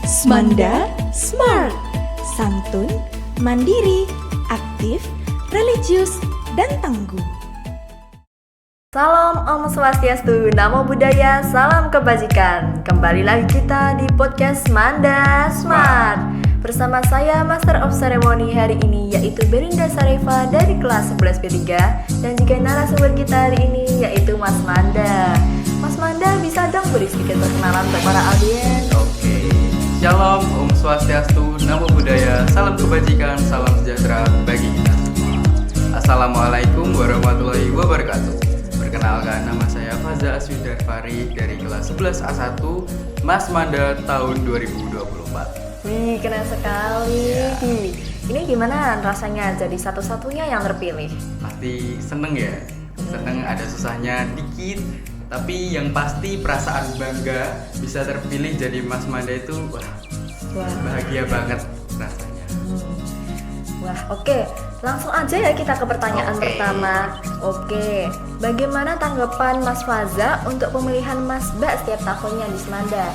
Smanda Smart, santun, mandiri, aktif, religius, dan tangguh. Salam Om Swastiastu, Namo Buddhaya, salam kebajikan. Kembali lagi kita di podcast Smanda Smart. Bersama saya Master of Ceremony hari ini yaitu Belinda Sareva dari kelas 11 B3. Dan juga narasumber kita hari ini yaitu Mas Manda. Mas Manda bisa dong beri sedikit perkenalan untuk para audiens? Oke, Shalom, Om Swastiastu, Namo Buddhaya, salam kebajikan, salam sejahtera bagi kita semua. Assalamualaikum warahmatullahi wabarakatuh. Perkenalkan, nama saya Faza Aswidarfari dari kelas 11 A1 Mas Manda tahun 2024. Wih, keren sekali. Ya. Ini gimana rasanya jadi satu-satunya yang terpilih? Pasti seneng ya, seneng ada susahnya dikit. Tapi yang pasti perasaan bangga bisa terpilih jadi Mas Manda itu wah, bahagia banget rasanya. Wah, oke. Langsung aja ya kita ke pertanyaan Oke. pertama. Oke, bagaimana tanggapan Mas Faza untuk pemilihan Mas Mbak setiap tahunnya di Semanda?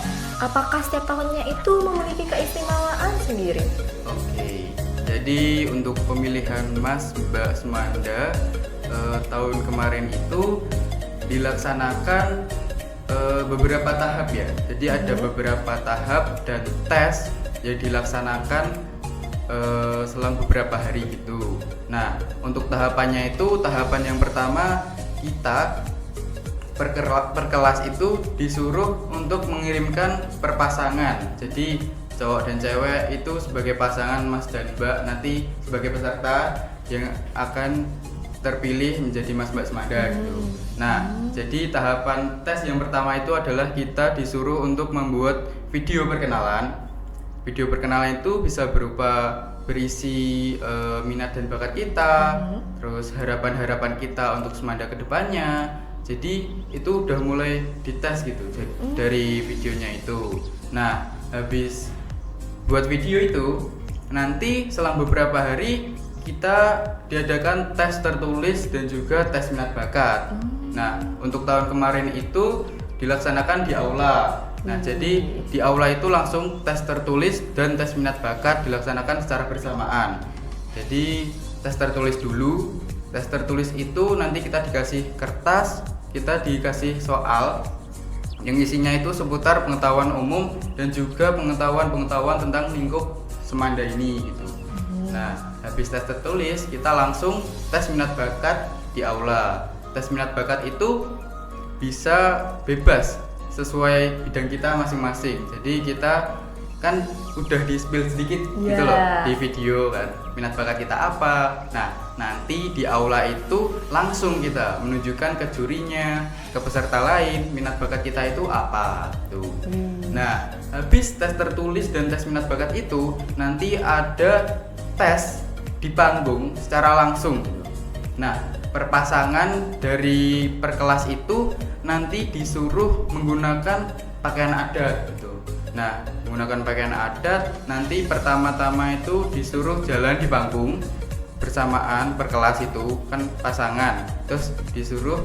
Apakah setiap tahunnya itu memiliki keistimewaan sendiri? Oke, jadi untuk pemilihan Mas Mbak Semanda tahun kemarin itu dilaksanakan beberapa tahap ya. Jadi ada beberapa tahap dan tes yang dilaksanakan selang beberapa hari gitu. Nah, untuk tahapannya itu, tahapan yang pertama kita per kelas itu disuruh untuk mengirimkan perpasangan. Jadi cowok dan cewek itu sebagai pasangan Mas dan Mbak, nanti sebagai peserta yang akan terpilih menjadi Mas Mbak Semanda gitu. Nah, jadi tahapan tes yang pertama itu adalah kita disuruh untuk membuat video perkenalan. Video perkenalan itu bisa berupa berisi minat dan bakat kita, terus harapan-harapan kita untuk Semanda kedepannya. Jadi itu udah mulai dites gitu dari videonya itu. Nah, habis buat video itu, nanti selang beberapa hari kita diadakan tes tertulis dan juga tes minat bakat. Nah, untuk tahun kemarin itu dilaksanakan di aula. Nah, jadi di aula itu langsung tes tertulis dan tes minat bakat dilaksanakan secara bersamaan. Jadi tes tertulis dulu. Tes tertulis itu nanti kita dikasih kertas, kita dikasih soal yang isinya itu seputar pengetahuan umum dan juga pengetahuan tentang lingkup Semanda ini gitu. Nah, habis tes tertulis kita langsung tes minat bakat di aula. Tes minat bakat itu bisa bebas sesuai bidang kita masing-masing. Jadi kita kan udah di-spill sedikit gitu loh di video kan, minat bakat kita apa. Nah, nanti di aula itu langsung kita menunjukkan ke jurinya, ke peserta lain minat bakat kita itu apa tuh. Nah, habis tes tertulis dan tes minat bakat itu nanti ada tes di panggung secara langsung. Nah, perpasangan dari per kelas itu nanti disuruh menggunakan pakaian adat gitu. Nah, menggunakan pakaian adat nanti pertama-tama itu disuruh jalan di panggung bersamaan per kelas itu kan pasangan. Terus disuruh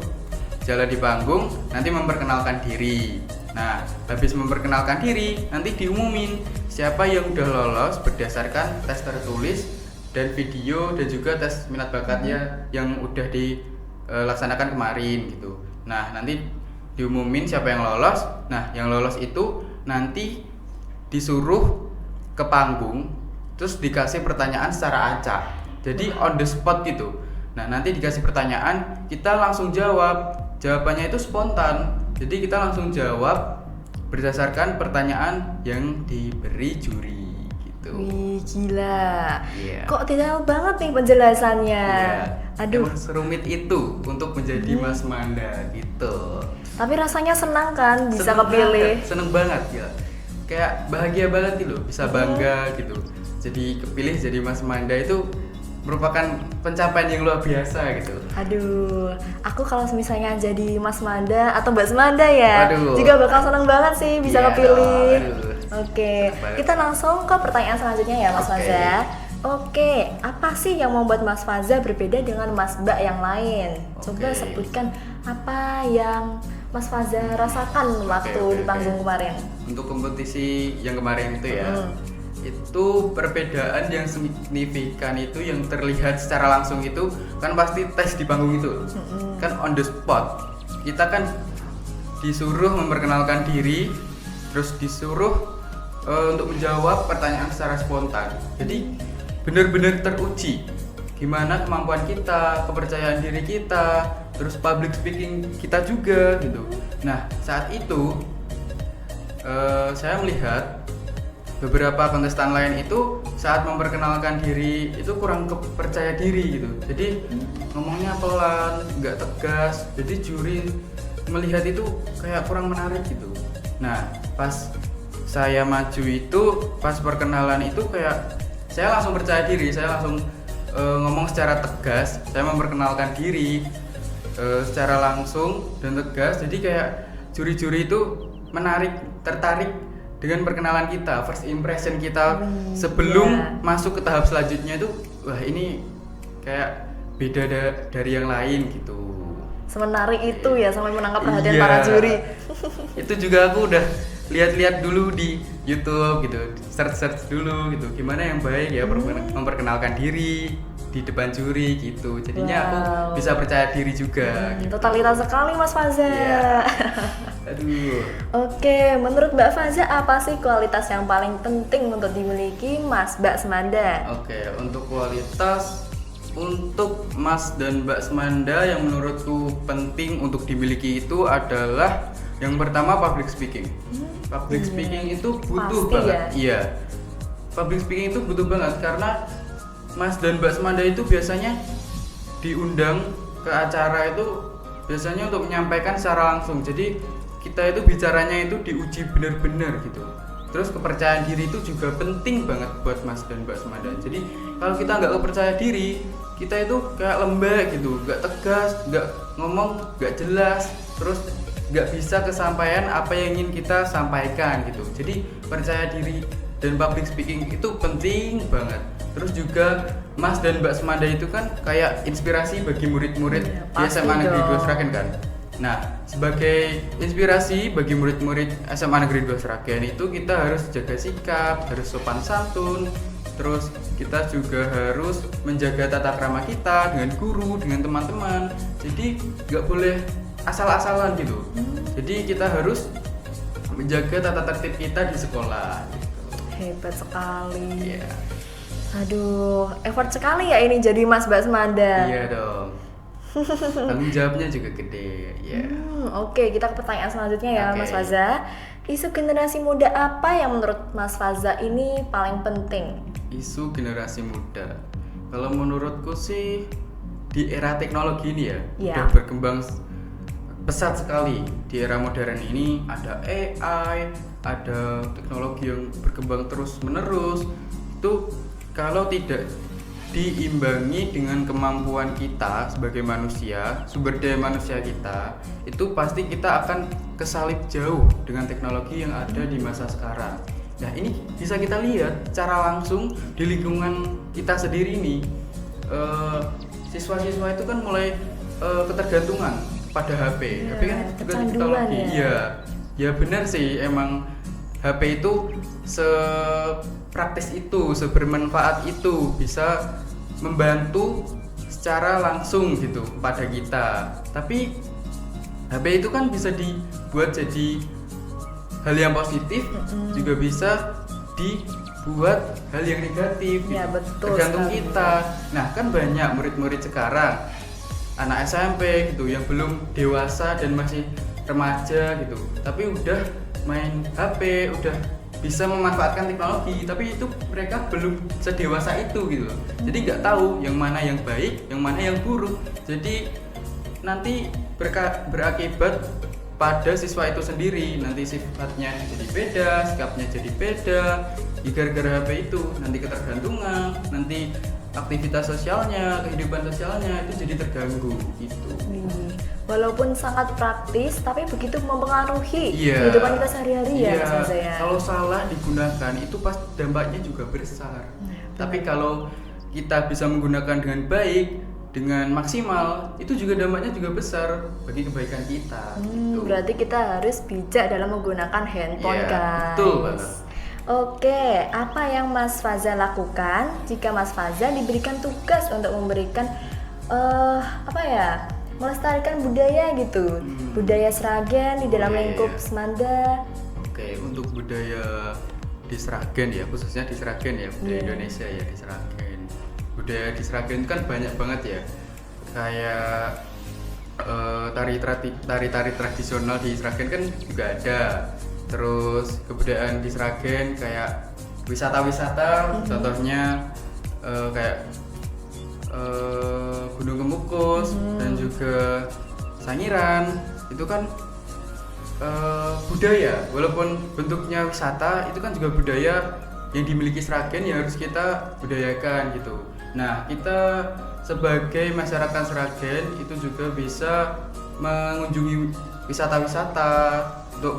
jalan di panggung nanti memperkenalkan diri. Nah, habis memperkenalkan diri nanti diumumin siapa yang udah lolos berdasarkan tes tertulis dan video dan juga tes minat bakatnya yang udah dilaksanakan kemarin gitu. Nah, nanti diumumin siapa yang lolos. Nah, yang lolos itu nanti disuruh ke panggung terus dikasih pertanyaan secara acak. Jadi on the spot gitu. Nah, nanti dikasih pertanyaan, kita langsung jawab. Jawabannya itu spontan. Jadi kita langsung jawab berdasarkan pertanyaan yang diberi juri. Wih, gila. Iya. Kok detail banget nih penjelasannya. Aduh. Emang serumit itu untuk menjadi Mas Manda gitu. Tapi rasanya senang kan bisa kepilih. Seneng banget ya. Kayak bahagia banget gitu, bisa bangga gitu. Jadi kepilih jadi Mas Manda itu merupakan pencapaian yang luar biasa gitu. Aduh, aku kalau misalnya jadi Mas Manda atau Mbak Semanda ya, Waduh. juga bakal seneng banget sih bisa Iya kepilih. dong, aduh. Oke, Seneng banget. kita langsung ke pertanyaan selanjutnya ya Mas Oke. Faza. Oke, apa sih yang membuat Mas Faza berbeda dengan Mas Mbak yang lain? Coba Oke. sebutkan apa yang Mas Faza rasakan waktu oke, di panggung oke. kemarin. untuk kompetisi yang kemarin itu ya, itu perbedaan yang signifikan itu yang terlihat secara langsung itu kan pasti tes di panggung itu, kan on the spot. Kita kan disuruh memperkenalkan diri, terus disuruh untuk menjawab pertanyaan secara spontan. Jadi benar-benar teruji gimana kemampuan kita, kepercayaan diri kita, terus public speaking kita juga gitu. Nah saat itu saya melihat beberapa kontestan lain itu saat memperkenalkan diri itu kurang percaya diri gitu. Jadi ngomongnya pelan, nggak tegas. Jadi juri melihat itu kayak kurang menarik gitu. Nah pas saya maju itu, pas perkenalan itu kayak saya langsung percaya diri, saya langsung ngomong secara tegas, saya memperkenalkan diri secara langsung dan tegas. Jadi kayak juri-juri itu tertarik dengan perkenalan kita, first impression kita sebelum masuk ke tahap selanjutnya itu, wah ini kayak beda dari yang lain gitu. Semenarik itu ya sampai menangkap perhatian para juri. Itu juga aku udah lihat-lihat dulu di YouTube gitu, search dulu gitu, gimana yang baik ya memperkenalkan diri di depan juri gitu. Jadinya aku bisa percaya diri juga. Gitu. Totalitas sekali Mas Faza. Aduh. Oke, menurut Mbak Faza apa sih kualitas yang paling penting untuk dimiliki Mas Mbak Semanda? Oke, untuk kualitas untuk Mas dan Mbak Semanda yang menurutku penting untuk dimiliki itu adalah yang pertama public speaking. Public speaking itu butuh pasti banget. Ya? Iya. Public speaking itu butuh banget karena Mas dan Mbak Semanda itu biasanya diundang ke acara itu biasanya untuk menyampaikan secara langsung. Jadi kita itu bicaranya itu diuji benar-benar gitu. Terus kepercayaan diri itu juga penting banget buat Mas dan Mbak Semanda. Jadi kalau kita nggak kepercaya diri, kita itu kayak lembek gitu, nggak tegas, nggak ngomong, nggak jelas, terus nggak bisa kesampaian apa yang ingin kita sampaikan gitu. Jadi percaya diri dan public speaking itu penting banget. Terus juga Mas dan Mbak Semanda itu kan kayak inspirasi bagi murid-murid di SMA Negeri 2 Sragen kan. Nah, sebagai inspirasi bagi murid-murid SMA Negeri 2 Sragen itu kita harus jaga sikap, harus sopan santun, terus kita juga harus menjaga tata krama kita dengan guru, dengan teman-teman. Jadi nggak boleh asal-asalan gitu. Jadi kita harus menjaga tata tertib kita di sekolah. Hebat sekali. Iya. Aduh, effort sekali ya ini jadi Mas Mbak Semanda. Iya dong. Tanggung jawabnya juga gede. Ya. Oke, kita ke pertanyaan selanjutnya ya Oke. Mas Faza. Isu generasi muda apa yang menurut Mas Faza ini paling penting? Isu generasi muda. Kalau menurutku sih di era teknologi ini ya, udah berkembang pesat sekali. Di era modern ini ada AI, ada teknologi yang berkembang terus menerus. Itu kalau tidak diimbangi dengan kemampuan kita sebagai manusia, sumber daya manusia kita, itu pasti kita akan kesalip jauh dengan teknologi yang ada di masa sekarang. Nah ini bisa kita lihat secara langsung di lingkungan kita sendiri nih. Siswa-siswa itu kan mulai ketergantungan pada HP. HP kan juga teknologi. Ya benar sih, emang HP itu sepraktis itu, sebermanfaat itu, bisa membantu secara langsung gitu pada kita. Tapi HP itu kan bisa dibuat jadi hal yang positif, juga bisa dibuat hal yang negatif. Ya, gitu. betul Tergantung sekali. kita. Nah kan banyak murid-murid sekarang, anak SMP gitu, yang belum dewasa dan masih remaja gitu, tapi udah main HP, udah bisa memanfaatkan teknologi, tapi itu mereka belum sedewasa itu gitu. Jadi nggak tahu yang mana yang baik, yang mana yang buruk. Jadi nanti berakibat pada siswa itu sendiri. Nanti sifatnya jadi beda, sikapnya jadi beda, gara-gara HP itu. Nanti ketergantungan, nanti aktivitas sosialnya, kehidupan sosialnya itu jadi terganggu gitu. Walaupun sangat praktis, tapi begitu mempengaruhi Iya. kehidupan kita sehari-hari ya Iya. Mas Faza ya. Kalau salah digunakan itu pasti dampaknya juga besar. Tapi kalau kita bisa menggunakan dengan baik, dengan maksimal, itu juga dampaknya juga besar bagi kebaikan kita. Gitu. Berarti kita harus bijak dalam menggunakan handphone, Iya, guys. betul banget. Oke, apa yang Mas Faza lakukan jika Mas Faza diberikan tugas untuk memberikan melestarikan budaya gitu, budaya Sragen di dalam lingkup Semanda? Oke, untuk budaya di Sragen ya, khususnya di Sragen ya, budaya Indonesia ya di Sragen. Budaya di Sragen kan banyak banget ya, kayak tari-tari tradisional di Sragen kan juga ada. Terus kebudayaan di Sragen kayak wisata-wisata, contohnya kayak Gunung Kemukus dan juga Sangiran, itu kan budaya, walaupun bentuknya wisata, itu kan juga budaya yang dimiliki Sragen yang harus kita budayakan gitu. Nah, kita sebagai masyarakat Sragen itu juga bisa mengunjungi wisata-wisata untuk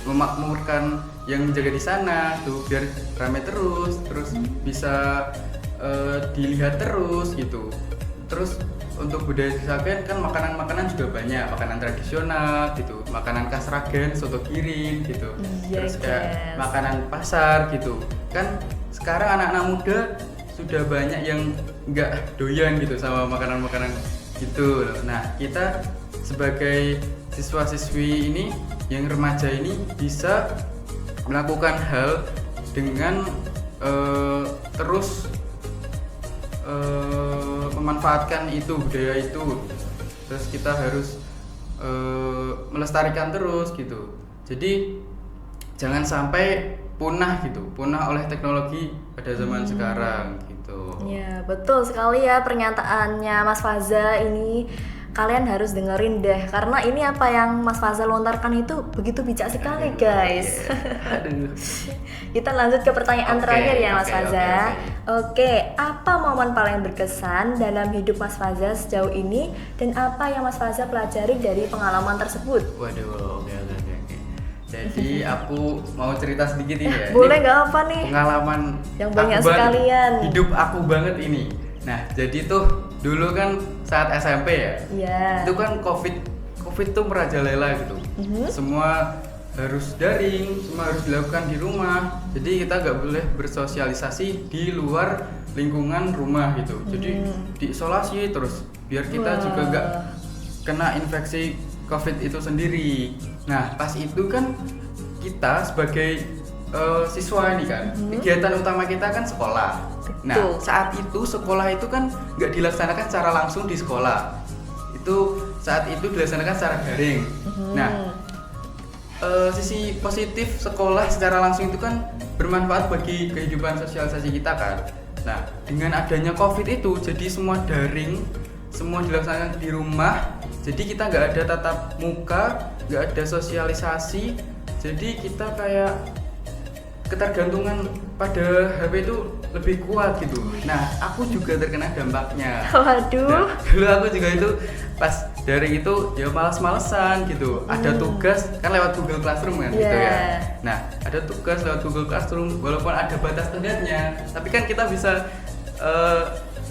memakmurkan yang menjaga di sana tuh biar ramai terus bisa dilihat terus gitu. Terus untuk budaya di Sragen kan makanan-makanan juga banyak, makanan tradisional gitu, makanan khas Sragen, soto giring gitu. Terus kayak makanan pasar gitu. Kan sekarang anak-anak muda sudah banyak yang nggak doyan gitu sama makanan-makanan gitu. Nah, kita sebagai siswa-siswi ini yang remaja ini bisa melakukan hal dengan terus memanfaatkan itu budaya itu, terus kita harus melestarikan terus gitu. Jadi jangan sampai punah oleh teknologi pada zaman sekarang gitu. Ya, betul sekali ya pernyataannya Mas Faza ini. Kalian harus dengerin deh, karena ini apa yang Mas Faza lontarkan itu begitu bijak sekali, guys. Aduh. Kita lanjut ke pertanyaan terakhir ya Mas Faza. Oke, apa momen paling berkesan dalam hidup Mas Faza sejauh ini dan apa yang Mas Faza pelajari dari pengalaman tersebut? Waduh, oke. Jadi aku mau cerita sedikit ini ya. Boleh, nggak apa nih? Pengalaman yang banyak aku sekalian. Hidup aku banget ini. Nah, jadi tuh dulu kan saat SMP ya. Iya. Itu kan COVID tuh merajalela gitu. Semua harus daring, semua harus dilakukan di rumah. Jadi kita nggak boleh bersosialisasi di luar lingkungan rumah gitu. Jadi diisolasi terus biar kita juga nggak kena infeksi COVID itu sendiri. Nah, pas itu kan kita sebagai siswa ini kan, kegiatan utama kita kan sekolah. Nah, saat itu sekolah itu kan nggak dilaksanakan secara langsung di sekolah. Saat itu dilaksanakan secara daring. Nah, sisi positif sekolah secara langsung itu kan bermanfaat bagi kehidupan sosialisasi kita kan. Nah, dengan adanya COVID itu jadi semua daring, semua dilaksanakan di rumah. Jadi kita nggak ada tatap muka, nggak ada sosialisasi. Jadi kita kayak ketergantungan pada HP itu lebih kuat gitu. Nah, aku juga terkena dampaknya. Waduh. Nah, dulu aku juga itu pas daring itu ya malas-malesan gitu. Ada tugas kan lewat Google Classroom kan gitu ya. Nah, ada tugas lewat Google Classroom walaupun ada batas tenggatnya, tapi kan kita bisa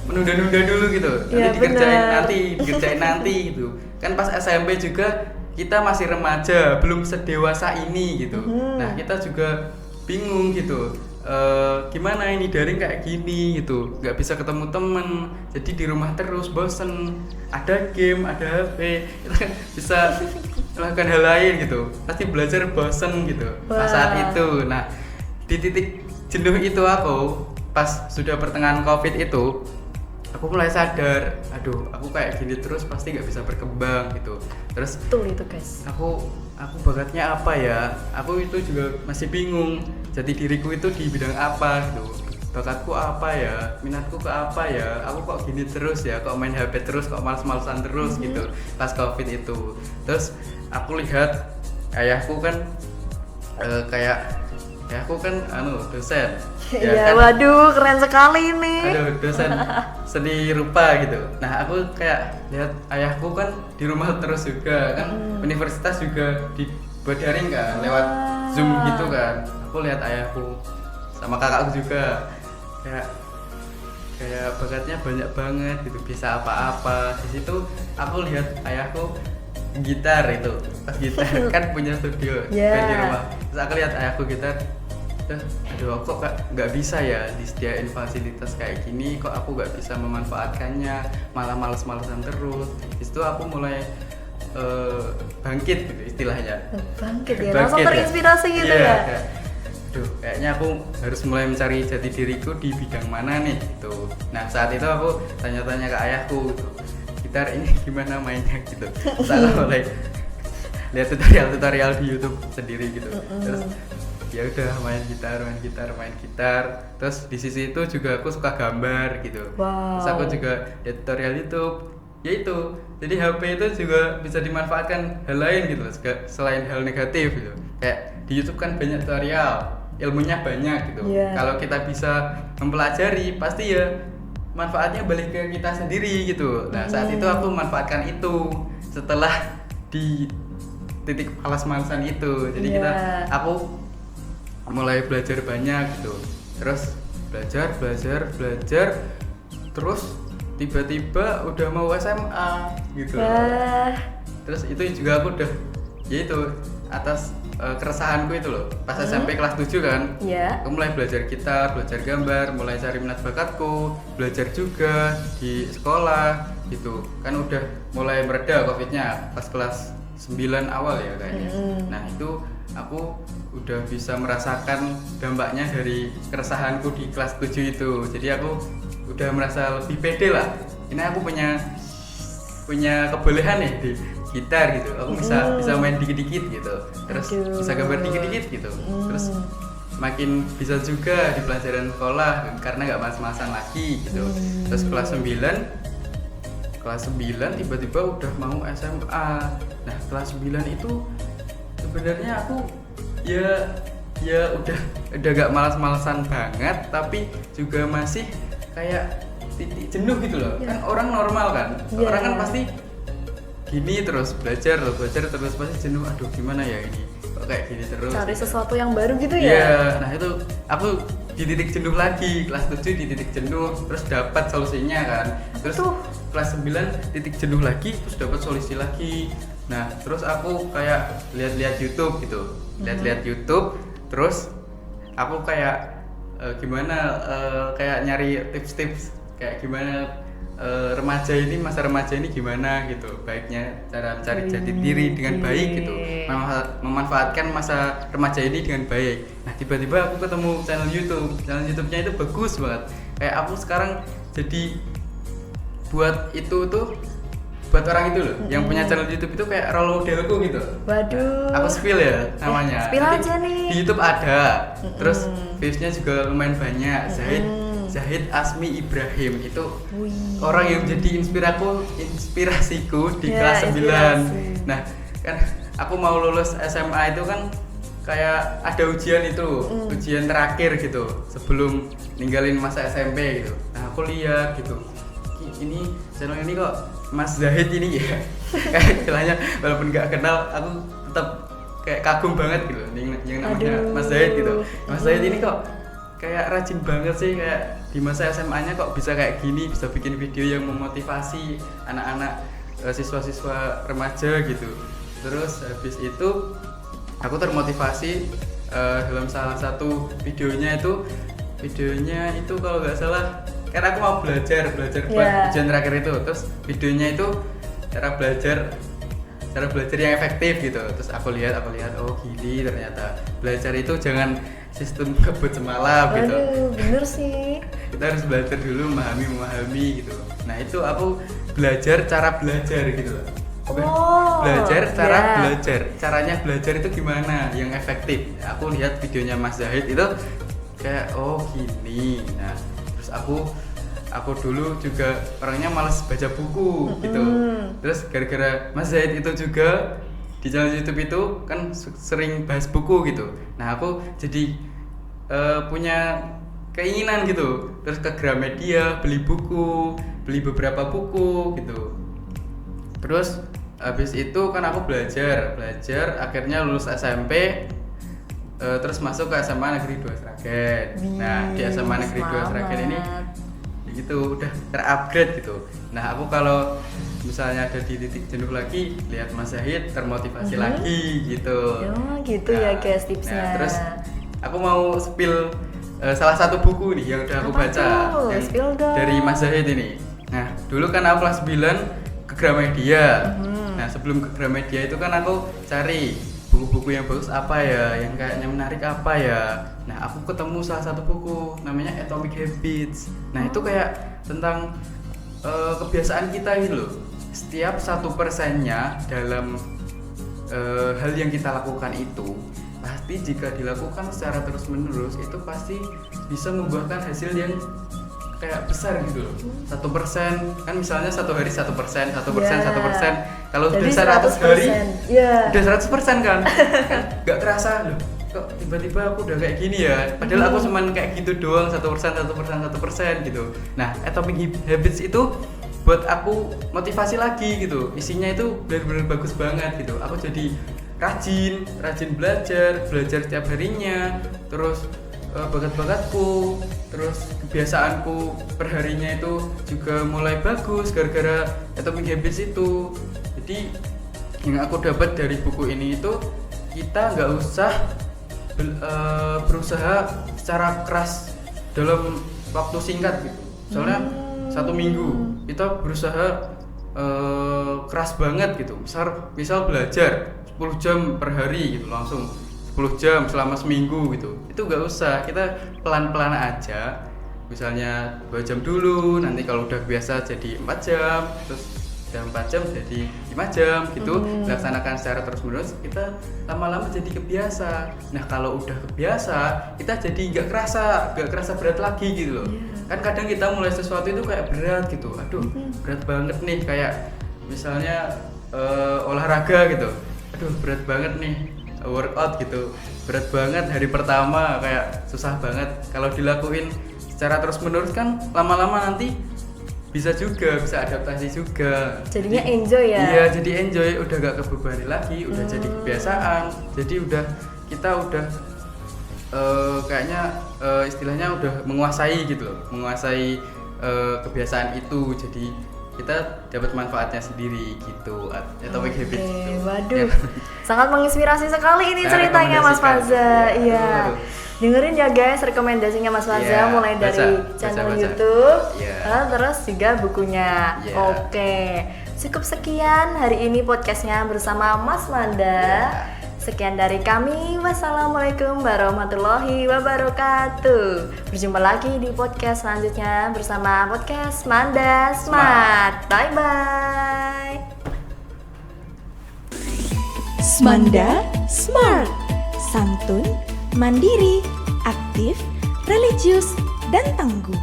menunda-nunda dulu gitu. Nanti dikerjain nanti gitu. Kan pas SMP juga kita masih remaja, belum sedewasa ini gitu. Nah, kita juga bingung gitu. Gimana ini daring kayak gini gitu, nggak bisa ketemu temen, jadi di rumah terus bosen, ada game, ada HP, kita kan bisa melakukan hal lain gitu, pasti belajar bosen gitu. Pas saat itu, nah di titik jenuh itu aku pas sudah pertengahan COVID itu, aku mulai sadar, aduh aku kayak gini terus pasti nggak bisa berkembang gitu. Terus betul itu guys, aku bakatnya apa ya, aku itu juga masih bingung jati diriku itu di bidang apa gitu, bakatku apa ya, minatku ke apa ya, aku kok gini terus ya, kok main HP terus, kok males-malesan terus gitu pas COVID itu. Terus aku lihat ayahku kan ayahku kan dosen. Iya, kan? Waduh keren sekali nih. Aduh, dosen seni rupa gitu. Nah, aku kayak lihat ayahku kan di rumah terus juga kan, universitas juga dibuat daring kan, lewat Zoom gitu kan. Aku lihat ayahku sama kakakku juga kayak kayak bakatnya banyak banget gitu, bisa apa-apa. Di situ aku lihat ayahku gitar itu, pas gitar kan punya studio band di rumah. Terus aku lihat ayahku gitar, aduh kok nggak bisa ya disediain fasilitas kayak gini, kok aku nggak bisa memanfaatkannya, malah males-malesan terus. Di situ aku mulai bangkit gitu istilahnya. Bangkit ya, langsung terinspirasi gitu ya. Aduh, kayaknya aku harus mulai mencari jati diriku di bidang mana nih gitu. Nah saat itu aku tanya-tanya ke ayahku, gitar ini gimana mainnya gitu. Terus aku mulai lihat tutorial di YouTube sendiri gitu. Terus ya udah main gitar. Terus di sisi itu juga aku suka gambar gitu. Terus aku juga lihat tutorial YouTube. Ya itu, jadi HP itu juga bisa dimanfaatkan hal lain gitu, selain hal negatif gitu. Kayak di YouTube kan banyak tutorial, ilmunya banyak gitu. Kalau kita bisa mempelajari, pasti ya manfaatnya balik ke kita sendiri gitu. Nah saat itu aku manfaatkan itu setelah di titik malas-malasan itu. Jadi aku mulai belajar banyak gitu. Terus belajar, terus tiba-tiba udah mau SMA gitu. Terus itu juga aku udah, ya itu atas keresahanku itu loh. Pas SMP kelas 7 kan, aku mulai belajar gitar, belajar gambar, mulai cari minat bakatku, belajar juga di sekolah gitu. Kan udah mulai mereda COVID-nya pas kelas 9 awal ya kayaknya. Nah itu aku udah bisa merasakan dampaknya dari keresahanku di kelas 7 itu. Jadi aku udah merasa lebih pede lah. Ini aku punya kebolehan nih di gitar gitu. Aku bisa main dikit-dikit gitu. Terus bisa gambar dikit-dikit gitu. Terus makin bisa juga di pelajaran sekolah karena nggak malas-malasan lagi gitu. Terus kelas 9 tiba-tiba udah mau SMA. Nah kelas 9 itu sebenarnya aku ya udah gak malas-malasan banget, tapi juga masih kayak titik jenuh gitu loh. Kan orang normal kan, orang kan pasti gini terus belajar terus pasti jenuh. Aduh gimana ya ini kok kayak gini terus, cari sesuatu yang baru gitu ya. Nah itu aku di titik jenuh lagi, kelas 7 di titik jenuh, terus dapat solusinya kan. Terus kelas 9 titik jenuh lagi, terus dapat solusi lagi. Nah terus aku kayak lihat-lihat YouTube gitu, lihat-lihat YouTube, terus aku kayak kayak nyari tips-tips kayak gimana masa remaja ini gimana gitu, baiknya cara mencari jati diri dengan baik gitu, memanfaatkan masa remaja ini dengan baik. Nah tiba-tiba aku ketemu channel YouTube-nya itu bagus banget. Kayak aku sekarang jadi buat itu tuh, buat orang itu loh, yang punya channel YouTube itu kayak role modelku gitu. Waduh. Aku spill ya namanya. Spill aja nih. Di YouTube ada. Terus viewsnya juga lumayan banyak. Zahid Asmi Ibrahim itu orang yang jadi inspirasiku di kelas 9. Nah, kan aku mau lulus SMA itu kan kayak ada ujian itu, ujian terakhir gitu sebelum ninggalin masa SMP gitu. Nah, aku lihat gitu. Ini channel ini kok Mas Zahid ini ya. Kayak istilahnya walaupun gak kenal, aku tetap kayak kagum banget gitu yang namanya Mas Zahid gitu. Mas Zahid ini kok kayak rajin banget sih, kayak di masa SMA-nya kok bisa kayak gini, bisa bikin video yang memotivasi anak-anak siswa-siswa remaja gitu. Terus habis itu aku termotivasi dalam salah satu videonya itu kalau nggak salah, karena aku mau belajar buat ujian terakhir itu. Terus videonya itu cara belajar yang efektif gitu. Terus aku lihat oh gini ternyata belajar itu jangan sistem kebut semalam gitu. Bener sih. Kita harus belajar dulu, memahami gitu. Nah itu aku belajar cara belajar gitu loh. Belajar, caranya belajar itu gimana yang efektif. Aku lihat videonya Mas Zahid itu kayak oh gini. Nah terus aku dulu juga orangnya malas baca buku gitu. Terus gara-gara Mas Zahid itu juga di channel YouTube itu kan sering bahas buku gitu. Nah aku jadi punya keinginan gitu, terus ke Gramedia beli beberapa buku gitu. Terus habis itu kan aku belajar akhirnya lulus SMP, terus masuk ke SMA Negeri 2 Sragen. Nah di SMA Negeri 2 Sragen ini gitu, udah terupgrade gitu. Nah aku kalau misalnya ada di titik jenuh lagi, lihat Mas Zahid termotivasi lagi gitu. Oh gitu ya guys tipsnya. Nah, terus aku mau spill salah satu buku nih yang udah aku Apa baca tuh? yang Spill dong. dari Mas Zahid ini. Nah dulu kan aku kelas 9 ke Gramedia. Nah sebelum ke Gramedia itu kan aku cari buku-buku yang bagus apa ya, yang kayaknya menarik apa ya. Nah aku ketemu salah satu buku namanya Atomic Habits. Nah itu kayak tentang kebiasaan kita gitu loh. Setiap 1%-nya dalam hal yang kita lakukan itu pasti jika dilakukan secara terus menerus itu pasti bisa membuahkan hasil yang kayak besar gitu loh. 1% kan misalnya satu hari 1%, 1%, 1%. Kalau Jadi udah 100 hari, 100%. udah 100% kan? Gak kerasa loh. Kok tiba-tiba aku udah kayak gini ya? Padahal aku cuman kayak gitu doang, 1%, 1% gitu. Nah, Atomic Habits itu buat aku motivasi lagi gitu. Isinya itu benar-benar bagus banget gitu. Aku jadi rajin belajar setiap harinya. Terus bakat-bakatku, terus kebiasaanku perharinya itu juga mulai bagus gara-gara Atomic Habits itu. Jadi yang aku dapat dari buku ini itu kita nggak usah berusaha secara keras dalam waktu singkat gitu. Soalnya 1 minggu kita berusaha keras banget gitu. Misal belajar 10 jam per hari gitu langsung 10 jam selama seminggu gitu, itu nggak usah, kita pelan-pelan aja. Misalnya 2 jam dulu, nanti kalau udah biasa jadi 4 jam, terus udah 4 jam jadi 5 jam gitu. Laksanakan secara terus menerus, kita lama-lama jadi kebiasa. Nah kalau udah kebiasa, kita jadi nggak kerasa berat lagi gitu loh. Kan kadang kita mulai sesuatu itu kayak berat gitu, aduh berat banget nih, kayak misalnya olahraga gitu, aduh berat banget nih, workout gitu, berat banget hari pertama, kayak susah banget. Kalau dilakuin secara terus menerus kan lama-lama nanti bisa adaptasi juga. Jadinya enjoy ya. Iya, jadi enjoy, udah gak kebebani lagi, udah jadi kebiasaan. Jadi kita udah kayaknya istilahnya udah menguasai gitu loh, menguasai kebiasaan itu. Jadi kita dapat manfaatnya sendiri gitu. Atomic Habits gitu. Waduh, sangat menginspirasi sekali ini ceritanya Mas Faza. Iya. Dengerin ya guys rekomendasinya Mas Faza, mulai dari channel YouTube, terus juga bukunya. Oke, cukup sekian hari ini podcastnya bersama Mas Manda. Sekian dari kami, wassalamualaikum warahmatullahi wabarakatuh. Berjumpa lagi di podcast selanjutnya bersama podcast Manda Smart. Bye-bye. Manda Smart. Santun, mandiri, aktif, religius, dan tangguh.